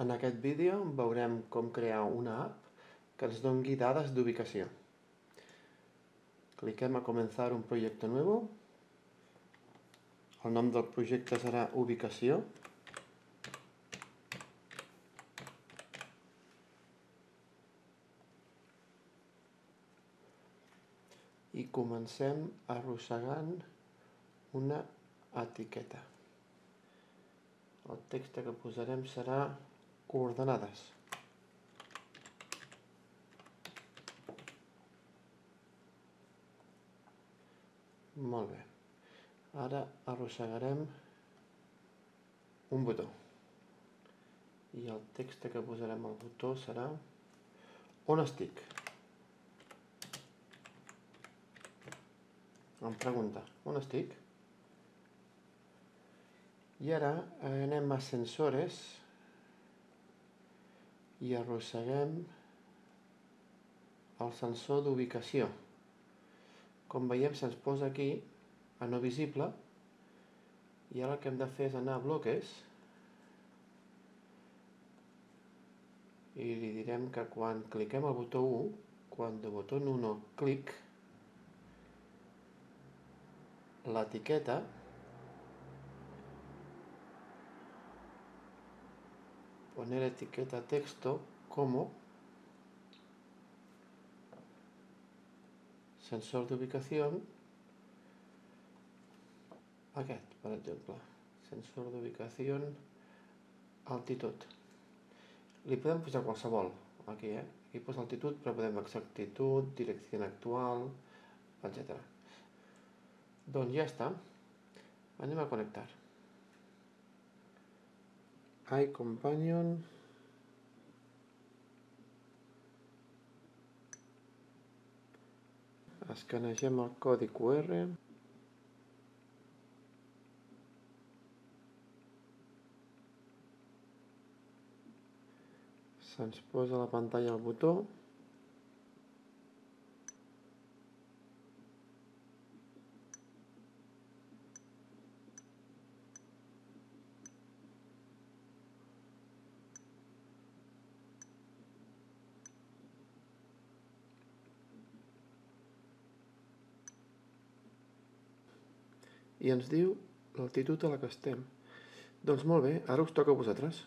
En aquest vídeo veurem com crear una app que ens doni dades d'ubicació. Cliquem a comenzar un proyecto nuevo. El nom del projecte serà ubicació. I comencem arrossegant una etiqueta. El text que posarem serà coordenades. Molt bé. Ara arrossegarem un botó. I el text que posarem al botó serà on estic? Em pregunta, on estic? I ara anem a sensores i arrosseguem el sensor d'ubicació. Com veiem, se'ns posa aquí a no visible, i ara el que hem de fer és anar a bloques i li direm que quan cliquem al botó 1, quan de botón 1 clic, l'etiqueta poner etiqueta texto como sensor d'ubicació, aquest, per exemple, sensor d'ubicació, altitud. Li podem posar qualsevol, aquí, aquí posa altitud, però podem exactitud, direcció actual, etc. Doncs ja està. Anem a connectar. iCompanion. Escanegem el codi QR. Se'ns posa a la pantalla el botó. I ens diu l'altitud a la que estem. Doncs molt bé, ara us toca a vosaltres.